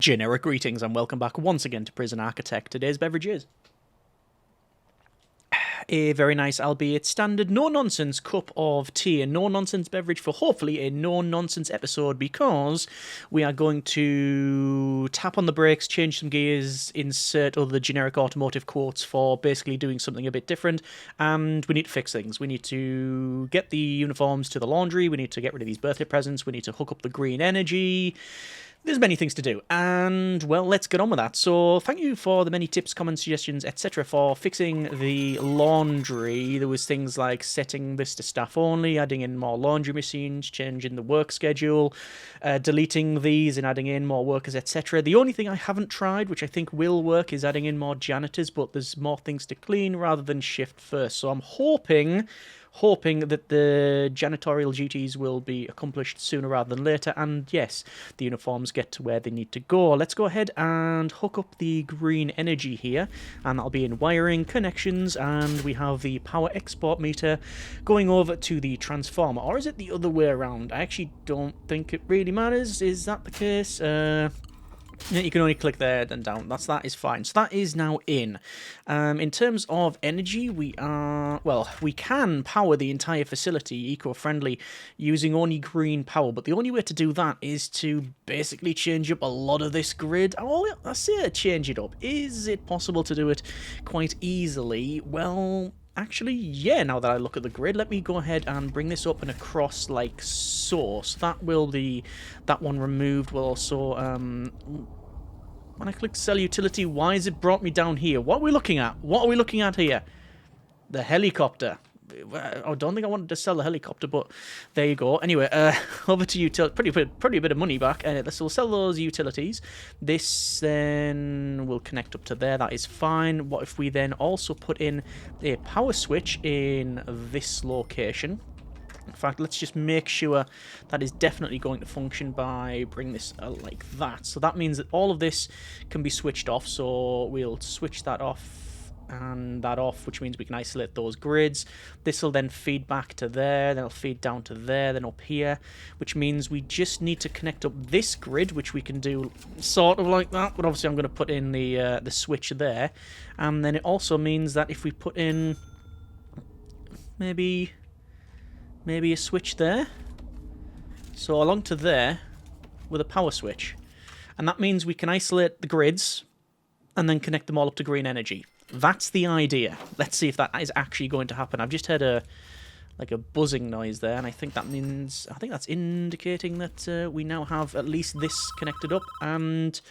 Generic greetings and welcome back once again to Prison Architect. Today's beverage is a very nice, albeit standard, no-nonsense cup of tea. A no-nonsense beverage for hopefully a no-nonsense episode, because we are going to tap on the brakes, change some gears, insert other generic automotive quotes for basically doing something a bit different, and we need to fix things. We need to get the uniforms to the laundry, we need to get rid of these birthday presents, we need to hook up the green energy. There's many things to do, and, well, let's get on with that. So, thank you for the many tips, comments, suggestions, etc. for fixing the laundry. There was things like setting this to staff only, adding in more laundry machines, changing the work schedule, deleting these and adding in more workers, etc. The only thing I haven't tried, which I think will work, is adding in more janitors, but there's more things to clean rather than shift first. So I'm hoping that the janitorial duties will be accomplished sooner rather than later, and yes, the uniforms get to where they need to go. Let's go ahead and hook up the green energy here, and that'll be in wiring, connections, and we have the power export meter going over to the transformer. Or is it the other way around? I actually don't think it really matters. Is that the case? Yeah, you can only click there and down. That is fine. So that is now in. In terms of energy, we can power the entire facility eco-friendly using only green power, but the only way to do that is to basically change up a lot of this grid. Oh, I say change it up. Is it possible to do it quite easily? Well, actually, yeah, now that I look at the grid, let me go ahead and bring this up and across like so. So that will be, that one removed will also, when I click sell utility, why has it brought me down here? What are we looking at? What are we looking at here? The helicopter. I don't think I wanted to sell the helicopter, but there you go. Anyway, over to utility. Pretty a bit of money back. We'll sell those utilities. This then will connect up to there. That is fine. What if we then also put in a power switch in this location? In fact, let's just make sure that is definitely going to function by bringing this like that. So that means that all of this can be switched off. So we'll switch that off and that off, which means we can isolate those grids. This will then feed back to there, then it'll feed down to there, then up here, which means we just need to connect up this grid, which we can do sort of like that, but obviously I'm going to put in the switch there. And then it also means that if we put in maybe a switch there, so along to there with a power switch, and that means we can isolate the grids and then connect them all up to green energy. That's the idea. Let's see if that is actually going to happen. I've just heard a buzzing noise there, and I think that's indicating that we now have at least this connected up, and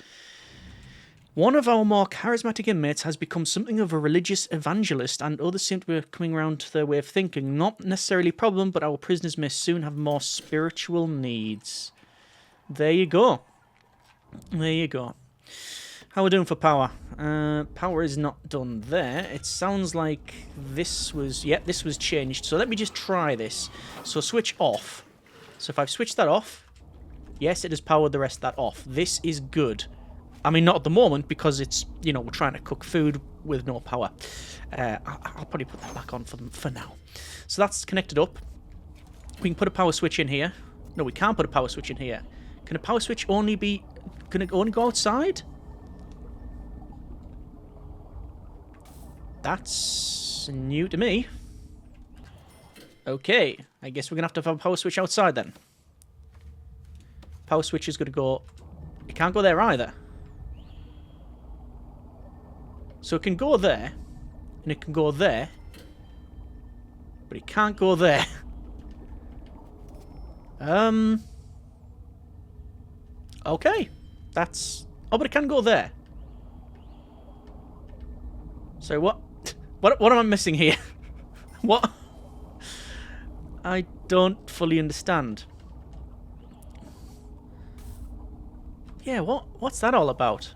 one of our more charismatic inmates has become something of a religious evangelist, and others seem to be coming around to their way of thinking. Not necessarily a problem, but our prisoners may soon have more spiritual needs. There you go. There you go. How are we doing for power? Power is not done there. It sounds like this was changed. So let me just try this. So switch off. So if I've switched that off, yes, it has powered the rest of that off. This is good. I mean, not at the moment, because it's, we're trying to cook food with no power. I'll probably put that back on for now. So that's connected up. We can put a power switch in here. No, we can't put a power switch in here. Can a power switch can it only go outside? That's new to me. Okay, I guess we're going to have a power switch outside then. Power switch is going to go... It can't go there either. So it can go there, and it can go there, but it can't go there. Okay. That's... Oh, but it can go there. So what? What am I missing here? What? I don't fully understand. Yeah, what's that all about?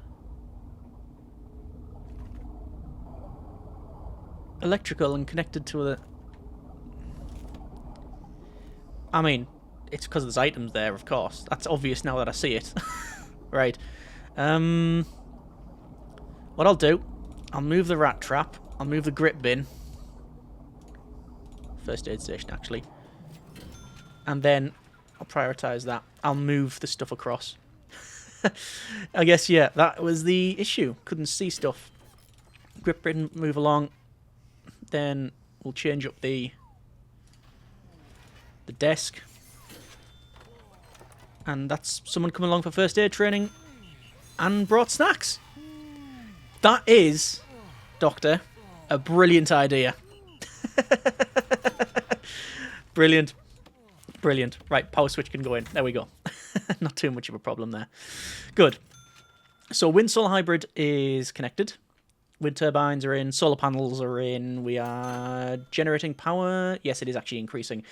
Electrical and connected to the... I mean, it's because there's items there, of course. That's obvious now that I see it. Right. What I'll do, I'll move the rat trap. I'll move the grip bin. First aid station, actually. And then I'll prioritise that. I'll move the stuff across. I guess, yeah, that was the issue. Couldn't see stuff. Grip didn't move along. Then we'll change up the desk. And that's someone coming along for first aid training and brought snacks. That is, Doctor, a brilliant idea. Brilliant. Brilliant. Right, power switch can go in. There we go. Not too much of a problem there. Good. So wind solar hybrid is connected. Wind turbines are in. Solar panels are in. We are generating power. Yes, it is actually increasing.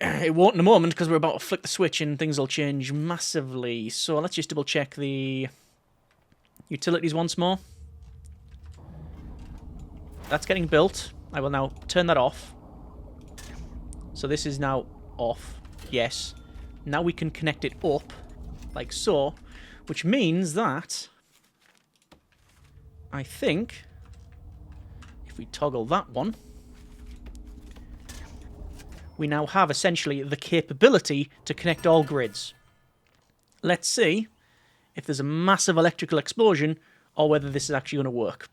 It won't in a moment because we're about to flick the switch and things will change massively. So let's just double check the utilities once more. That's getting built. I will now turn that off. So this is now off. Yes. Now we can connect it up like so, which means that I think if we toggle that one, we now have essentially the capability to connect all grids. Let's see if there's a massive electrical explosion or whether this is actually going to work.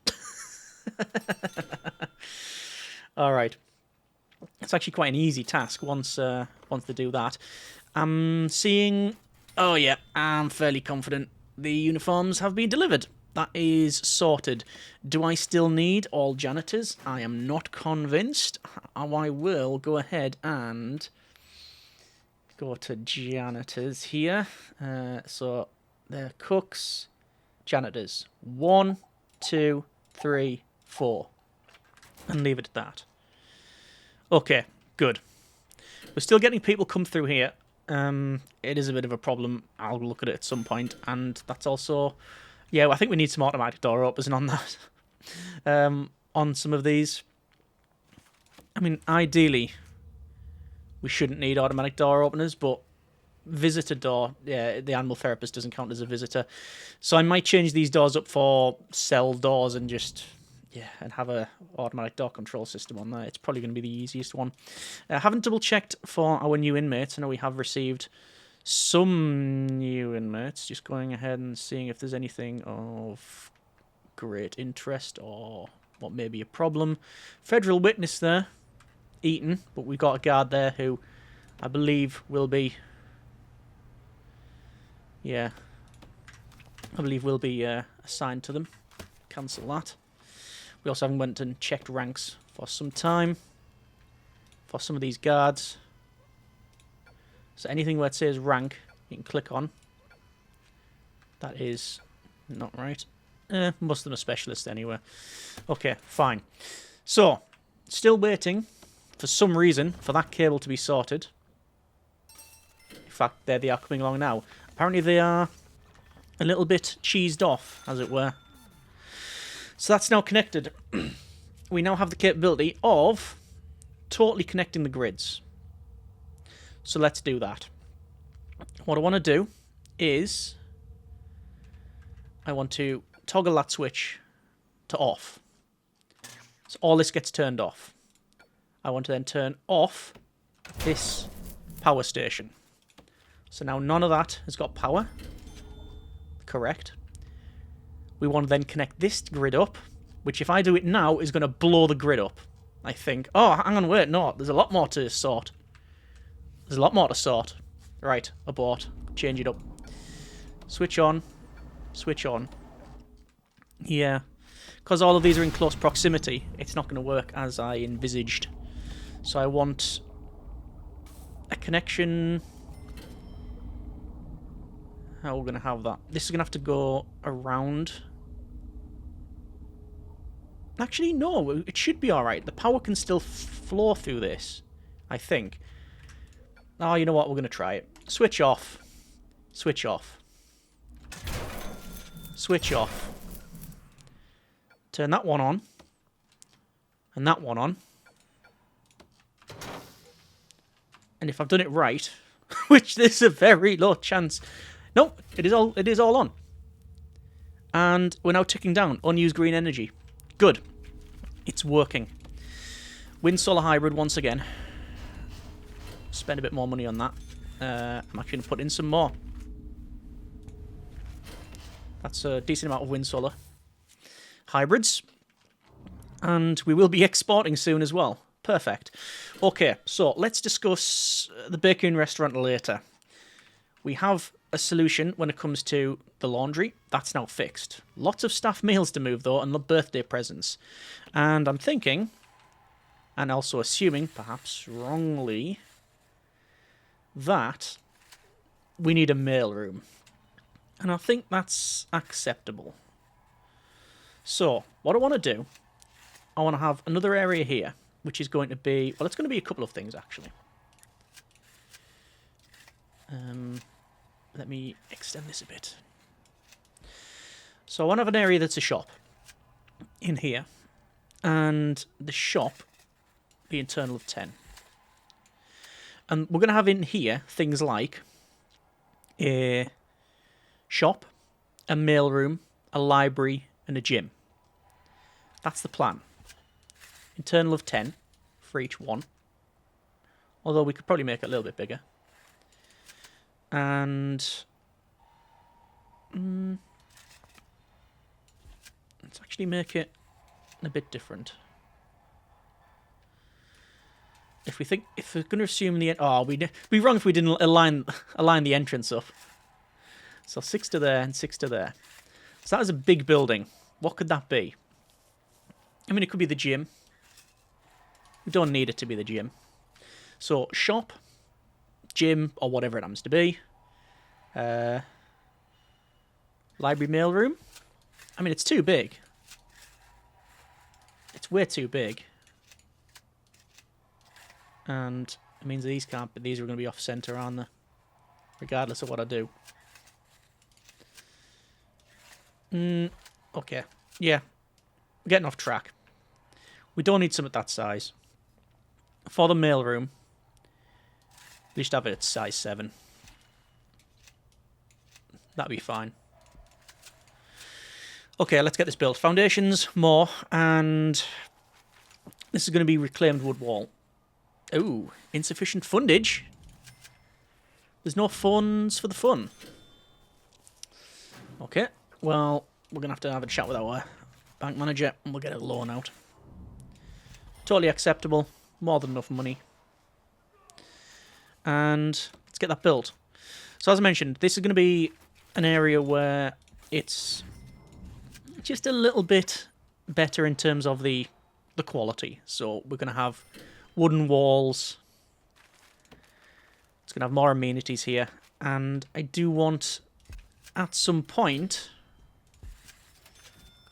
All right. It's actually quite an easy task once they do that. I'm seeing... Oh, yeah, I'm fairly confident the uniforms have been delivered. That is sorted. Do I still need all janitors? I am not convinced. I will go ahead and go to janitors here. So they're cooks, janitors. 1, 2, 3, 4. And leave it at that. Okay, good. We're still getting people come through here. It is a bit of a problem. I'll look at it at some point. And that's also... Yeah, I think we need some automatic door openers on that. On some of these. I mean, ideally, we shouldn't need automatic door openers, but visitor door, yeah, the animal therapist doesn't count as a visitor. So I might change these doors up for cell doors and just, yeah, and have a automatic door control system on there. It's probably going to be the easiest one. I haven't double-checked for our new inmates. I know we have received some new inmates. Just going ahead and seeing if there's anything of great interest or what may be a problem. Federal witness there, eaten, but we've got a guard there who I believe will be... Yeah, I believe will be assigned to them. Cancel that. We also haven't went and checked ranks for some time for some of these guards. So anything where it says rank, you can click on. That is not right. Most of them are specialists anyway. Okay, fine. So, still waiting for some reason for that cable to be sorted. In fact, there they are coming along now. Apparently they are a little bit cheesed off, as it were. So that's now connected. We now have the capability of totally connecting the grids. So let's do that. What I want to do is I want to toggle that switch to off. So all this gets turned off. I want to then turn off this power station. So now none of that has got power. Correct. We want to then connect this grid up, which if I do it now is going to blow the grid up, I think. Oh, hang on, wait, no. There's a lot more to sort. There's a lot more to sort. Right, abort. Change it up. Switch on. Switch on. Yeah. Because all of these are in close proximity, it's not going to work as I envisaged. So I want a connection... How are we going to have that? This is going to have to go around... Actually, no. It should be alright. The power can still flow through this, I think. Oh, you know what? We're going to try it. Switch off. Switch off. Switch off. Turn that one on. And that one on. And if I've done it right, which there's a very low chance... No, it is all on. And we're now ticking down. Unused green energy. Good. It's working. Wind solar hybrid once again. Spend a bit more money on that. I'm actually going to put in some more. That's a decent amount of wind solar hybrids. And we will be exporting soon as well. Perfect. Okay, so let's discuss the bakery and restaurant later. We have a solution when it comes to the laundry. That's now fixed. Lots of staff meals to move, though, and birthday presents. And I'm thinking, and also assuming, perhaps wrongly, that we need a mailroom. And I think that's acceptable. So, what I want to do, I want to have another area here, which is going to be... Well, it's going to be a couple of things, actually. Let me extend this a bit. So I want to have an area that's a shop in here. And the shop be internal of 10. And we're going to have in here things like a shop, a mailroom, a library, and a gym. That's the plan. Internal of 10 for each one. Although we could probably make it a little bit bigger. And let's actually make it a bit different. If we're going to assume we'd be wrong if we didn't align the entrance up. So 6 to there and 6 to there. So that is a big building. What could that be? I mean, it could be the gym. We don't need it to be the gym. So shop, gym, or whatever it happens to be. Library mailroom. I mean, it's too big. It's way too big. And it means these are going to be off-center, aren't they? Regardless of what I do. Okay. Yeah. We're getting off track. We don't need some at that size. For the mailroom, we just have it at size 7. That'd be fine. Okay, let's get this built. Foundations, more, and this is going to be reclaimed wood wall. Ooh, insufficient fundage. There's no funds for the fun. Okay, well, we're going to have a chat with our bank manager, and we'll get a loan out. Totally acceptable. More than enough money. And let's get that built. So as I mentioned, this is going to be an area where it's just a little bit better in terms of the quality. So we're going to have wooden walls. It's going to have more amenities here. And I do want, at some point...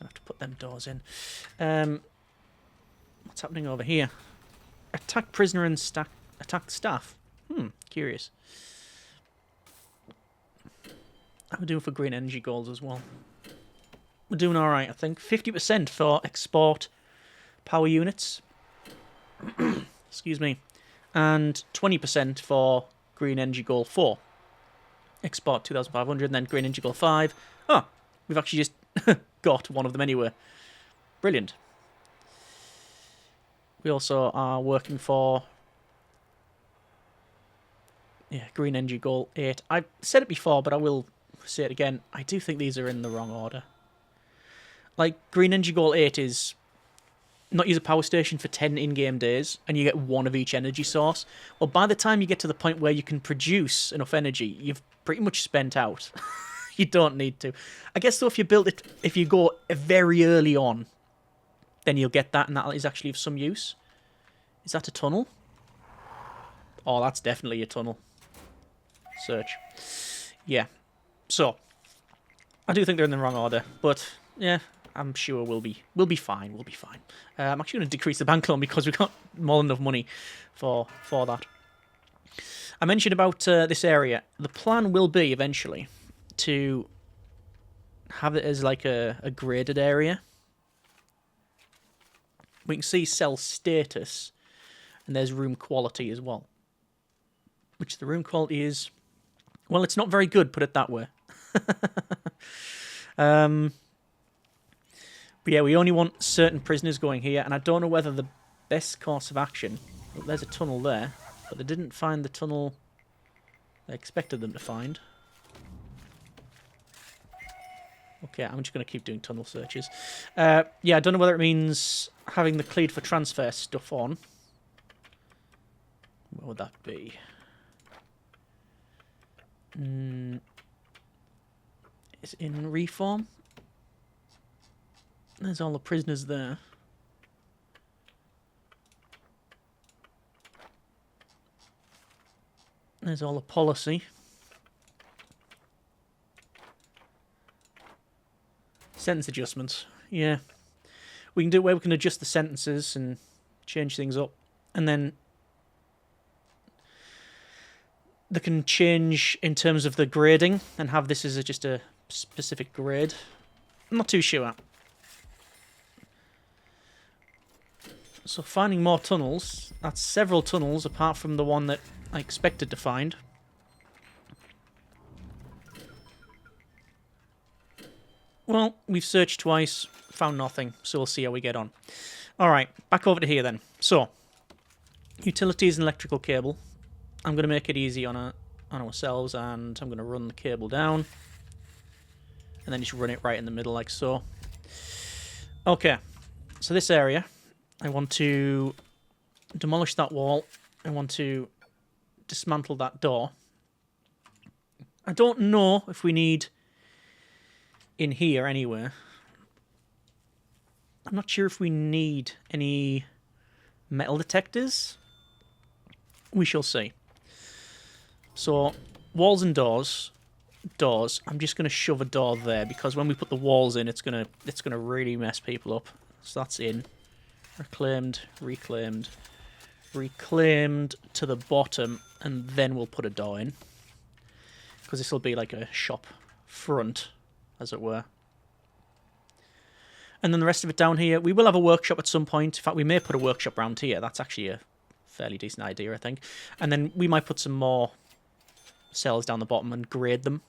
I'm going to have to put them doors in. What's happening over here? Attack prisoner and attack staff. Curious. How are we doing for green energy goals as well? We're doing alright, I think. 50% for export power units. Excuse me. And 20% for green energy goal 4. Export 2,500, and then green energy goal 5. Oh, we've actually just got one of them anyway. Brilliant. We also are working for... Yeah, green energy goal 8. I've said it before, but I will say it again. I do think these are in the wrong order. Like, green energy goal 8 is not use a power station for 10 in-game days, and you get one of each energy source. Well, by the time you get to the point where you can produce enough energy, you've pretty much spent out. You don't need to. I guess, though, if you go very early on, then you'll get that, and that is actually of some use. Is that a tunnel? Oh, that's definitely a tunnel. Search. Yeah. So, I do think they're in the wrong order, but yeah, I'm sure we'll be fine. We'll be fine. I'm actually going to decrease the bank loan because we've got more than enough money for that. I mentioned about this area. The plan will be eventually to have it as like a graded area. We can see cell status, and there's room quality as well. Which the room quality is, well, it's not very good, put it that way. But yeah, we only want certain prisoners going here, and I don't know whether the best course of action... Oh, there's a tunnel there, but they didn't find the tunnel I expected them to find. Okay, I'm just going to keep doing tunnel searches. Yeah, I don't know whether it means having the cleared for transfer stuff on. What would that be? It's in reform. There's all the prisoners there. There's all the policy. Sentence adjustments. Yeah. We can do it where we can adjust the sentences and change things up. And then they can change in terms of the grading and have this as just a specific grade. I'm not too sure. So finding more tunnels. That's several tunnels apart from the one that I expected to find. Well, we've searched twice, found nothing, so we'll see how we get on. Alright, back over to here then. So, utilities and electrical cable. I'm going to make it easy on ourselves, and I'm going to run the cable down. And then just run it right in the middle like so. Okay, so this area, I want to demolish that wall. I want to dismantle that door. I don't know if we need in here anywhere. I'm not sure if we need any metal detectors. We shall see. So, walls and doors. Doors. I'm just going to shove a door there because when we put the walls in, it's gonna really mess people up. So that's in. Reclaimed, reclaimed, reclaimed to the bottom, and then we'll put a door in because this will be like a shop front, as it were. And then the rest of it down here, we will have a workshop at some point. In fact, we may put a workshop around here. That's actually a fairly decent idea, I think. And then we might put some more cells down the bottom and grade them.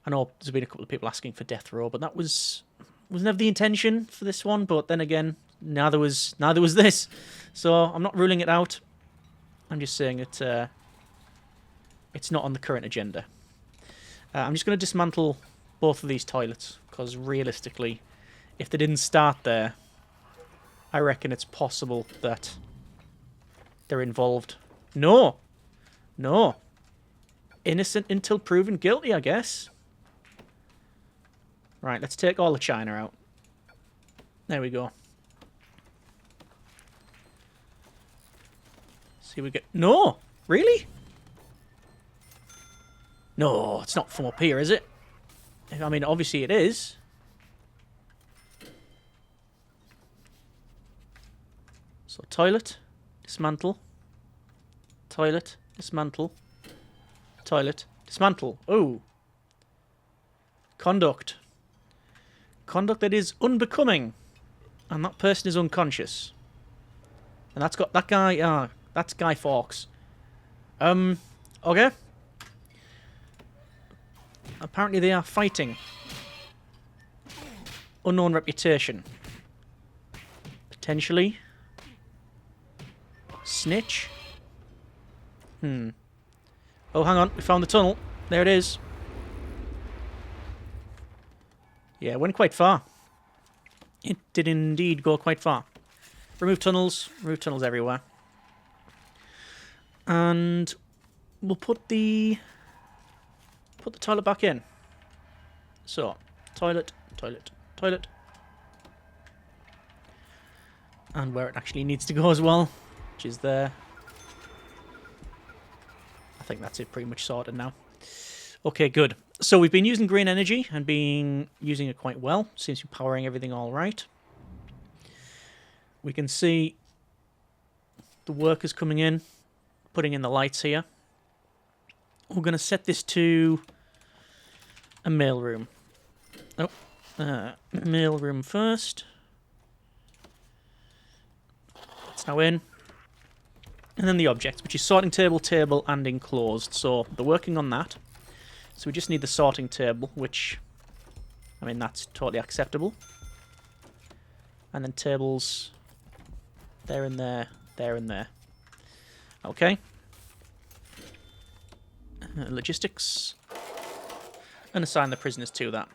I know there's been a couple of people asking for death row, but that was never the intention for this one. But then again, neither was this. So I'm not ruling it out. I'm just saying it's not on the current agenda. I'm just going to dismantle both of these toilets, because realistically, if they didn't start there, I reckon it's possible that they're involved. No! No. Innocent until proven guilty, I guess. Right, let's take all the china out. There we go. See, we get... No! Really? No, it's not from up here, is it? I mean, obviously it is. So, toilet, dismantle. Toilet, dismantle. Toilet, dismantle. Oh. Conduct. Conduct that is unbecoming. And that person is unconscious. And that's got that guy, that's Guy Fawkes. Okay. Apparently they are fighting. Unknown reputation. Potentially. Snitch. Oh, hang on. We found the tunnel. There it is. Yeah, it went quite far. It did indeed go quite far. Remove tunnels. Remove tunnels everywhere. And we'll put the toilet back in. So, toilet, toilet, toilet. And where it actually needs to go as well, which is there. I think that's it, pretty much sorted now. Okay, good. So we've been using green energy and been using it quite well. Seems to be powering everything all right. We can see the workers coming in, putting in the lights here. We're going to set this to a mailroom. Oh, mailroom first. It's now in. And then the objects, which is sorting table, table, and enclosed. So they're working on that. So we just need the sorting table, which, I mean, that's totally acceptable. And then tables there and there, there and there. Okay. Logistics. And assign the prisoners to that.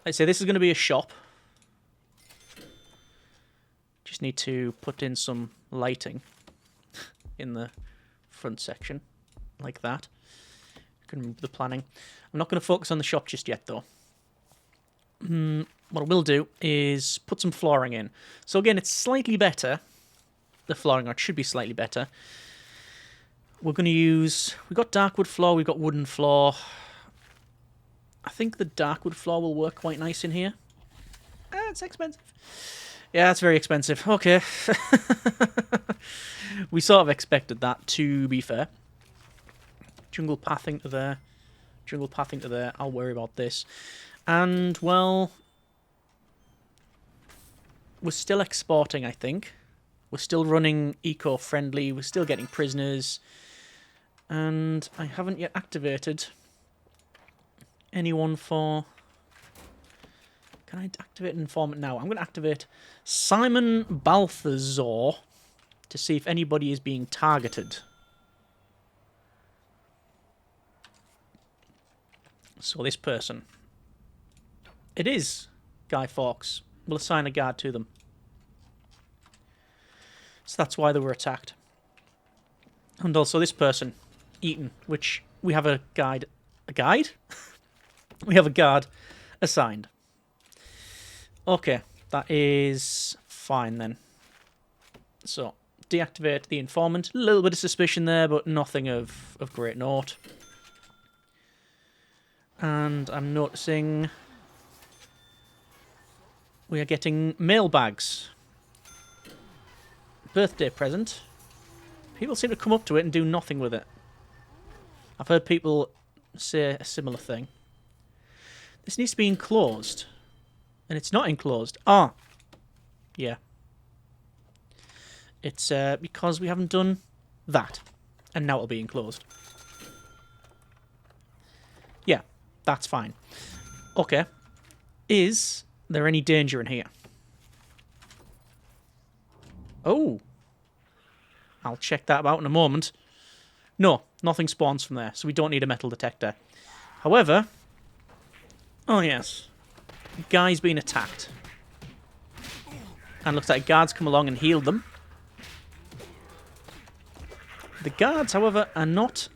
Let's say this is going to be a shop. Just need to put in some lighting in the front section, like that. You can remove the planning. I'm not going to focus on the shop just yet, though. What I will do is put some flooring in. So again, it's slightly better. The flooring, or it should be slightly better. We're going to use... We've got dark wood floor, we've got wooden floor. I think the dark wood floor will work quite nice in here. It's expensive. Yeah, it's very expensive. Okay. We sort of expected that, to be fair. Jungle pathing to there. Jungle pathing to there. I'll worry about this. And, well... We're still exporting, I think. We're still running eco-friendly. We're still getting prisoners. And I haven't yet activated anyone for... Can I activate an informant now? I'm going to activate Simon Balthazar to see if anybody is being targeted. So this person. It is Guy Fawkes. We'll assign a guard to them. So that's why they were attacked. And also this person, Eaton, which we have a guide... A guide? We have a guard assigned. Okay, that is fine then. So, deactivate the informant. A little bit of suspicion there, but nothing of great note. And I'm noticing we are getting mailbags. Birthday present. People seem to come up to it and do nothing with it. I've heard people say a similar thing. This needs to be enclosed. And it's not enclosed. Ah. Yeah. It's because we haven't done that. And now it'll be enclosed. Yeah, that's fine. Okay. Is there any danger in here? Oh. I'll check that out in a moment. No, nothing spawns from there, so we don't need a metal detector. However... Oh, yes. Guy's been attacked. And looks like guards come along and healed them. The guards, however, are not...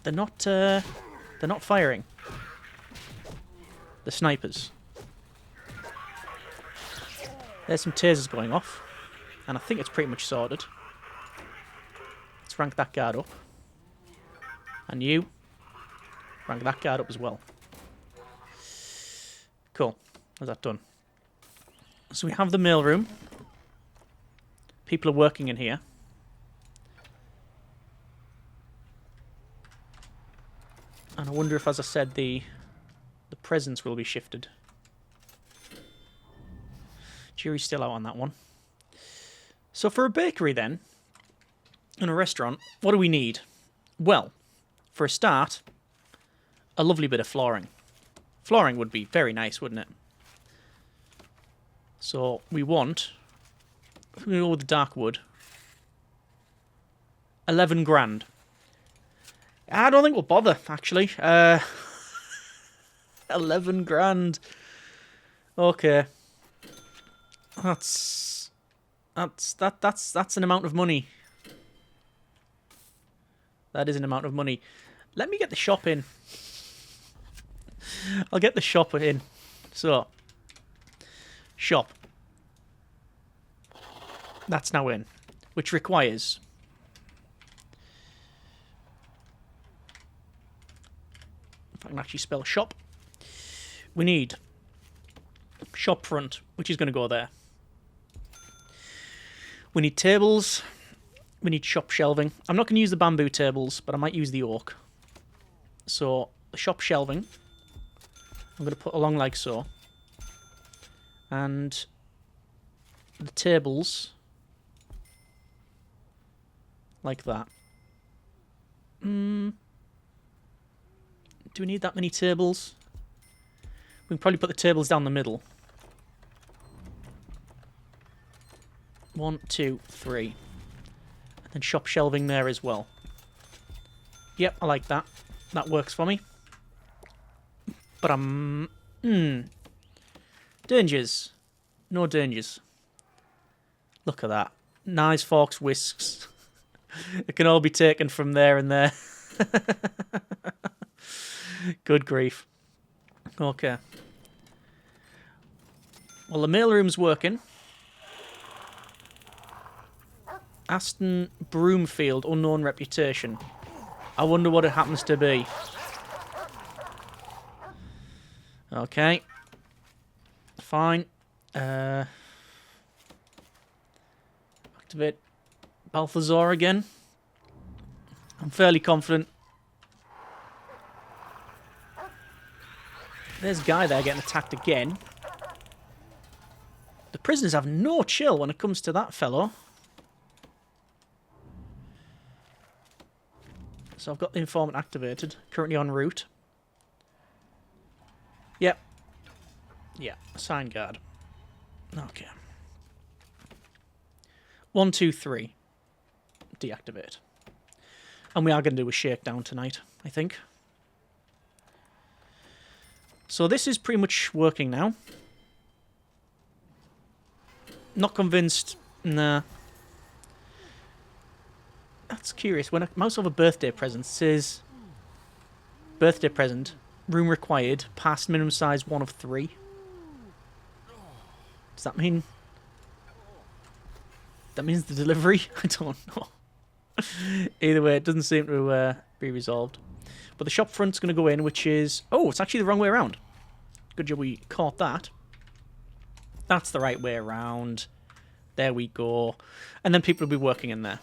They're not firing. The snipers. There's some tasers going off. And I think it's pretty much sorted. Let's rank that guard up. And you. Rank that guard up as well. Cool. How's that done? So we have the mailroom. People are working in here. And I wonder if, as I said, the presence will be shifted. Jury's still out on that one. So for a bakery then, and a restaurant, what do we need? Well, for a start, a lovely bit of flooring. Flooring would be very nice, wouldn't it? So we want, if we go with the dark wood, 11 grand. I don't think we'll bother, actually. 11 grand. Okay. That's an amount of money. That is an amount of money. Let me get the shop in. I'll get the shop in. So, shop. That's now in. Which requires... If I can actually spell shop. We need shop front, which is going to go there. We need tables. We need shop shelving. I'm not going to use the bamboo tables, but I might use the oak. So, the shop shelving, I'm going to put along like so. And the tables, like that. Do we need that many tables? We can probably put the tables down the middle. 1, 2, 3. And then shop shelving there as well. Yep, I like that. That works for me. But dangers. No dangers. Look at that. Knives, forks, whisks. It can all be taken from there and there. Good grief. Okay. Well, the mailroom's working. Aston Broomfield, unknown reputation. I wonder what it happens to be. Okay. Fine. Activate Balthazar again. I'm fairly confident. There's a guy there getting attacked again. The prisoners have no chill when it comes to that fellow. So I've got the informant activated. Currently en route. Yep. Yeah, sign guard. Okay. 1, 2, 3. Deactivate. And we are going to do a shakedown tonight, I think. So this is pretty much working now. Not convinced. Nah. That's curious. When a mouse of a birthday present says birthday present, room required, past minimum size 1 of 3. Does that mean that means the delivery? I don't know. Either way, it doesn't seem to be resolved. But the shop front's going to go in, which is... Oh, it's actually the wrong way around. Good job we caught that. That's the right way around. There we go. And then people will be working in there.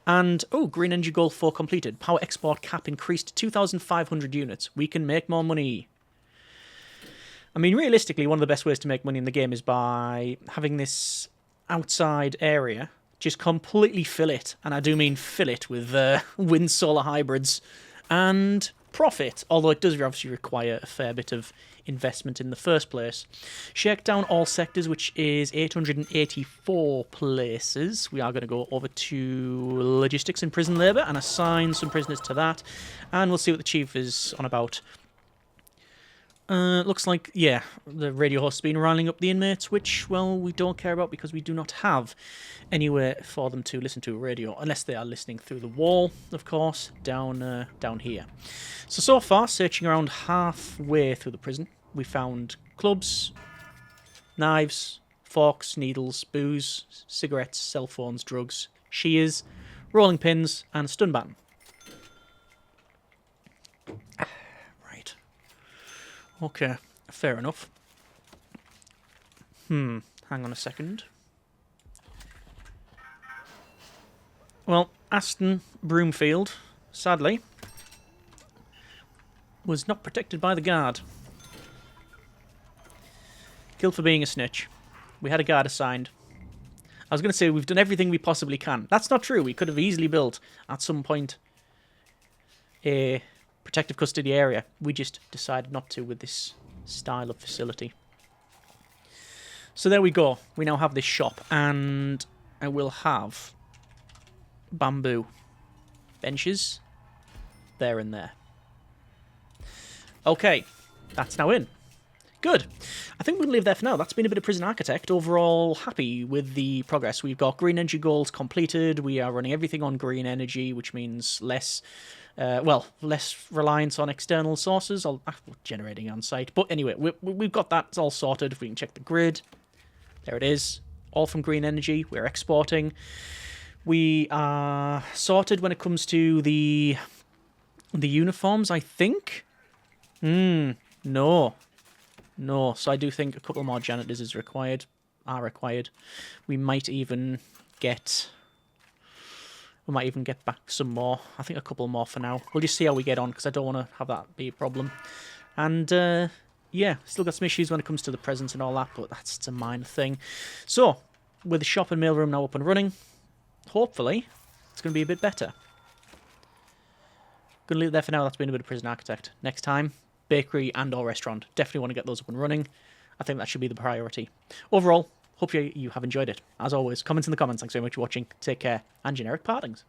And, oh, green energy goal 4 completed. Power export cap increased to 2,500 units. We can make more money. I mean, realistically, one of the best ways to make money in the game is by having this outside area just completely fill it. And I do mean fill it with wind solar hybrids and profit. Although it does obviously require a fair bit of investment in the first place. Shakedown all sectors, which is 884 places. We are going to go over to logistics and prison labour and assign some prisoners to that. And we'll see what the chief is on about. Looks like, yeah, the radio host has been riling up the inmates, which, well, we don't care about because we do not have anywhere for them to listen to a radio, unless they are listening through the wall, of course, down here. So far, searching around halfway through the prison, we found clubs, knives, forks, needles, booze, cigarettes, cell phones, drugs, shears, rolling pins, and a stun baton. Okay, fair enough. Hang on a second. Well, Aston Broomfield, sadly, was not protected by the guard. Killed for being a snitch. We had a guard assigned. I was going to say we've done everything we possibly can. That's not true. We could have easily built, at some point, a protective custody area. We just decided not to with this style of facility. So there we go. We now have this shop, and I will have bamboo benches there and there. Okay, that's now in. Good. I think we're going to leave there for now. That's been a bit of Prison Architect. Overall, happy with the progress. We've got green energy goals completed. We are running everything on green energy, which means less reliance on external sources, generating on site. But anyway, we've got that. It's all sorted. If we can check the grid, there it is. All from green energy. We're exporting. We are sorted when it comes to the uniforms, I think. No. So I do think a couple more janitors are required. We might even get back some more. I think a couple more for now. We'll just see how we get on, because I don't want to have that be a problem. And, yeah, still got some issues when it comes to the presents and all that, but that's a minor thing. So, with the shop and mailroom now up and running, hopefully, it's going to be a bit better. Going to leave it there for now. That's been a bit of Prison Architect. Next time, bakery and or restaurant. Definitely want to get those up and running. I think that should be the priority. Overall, hope you have enjoyed it. As always, comments in the comments. Thanks very much for watching. Take care, and generic partings.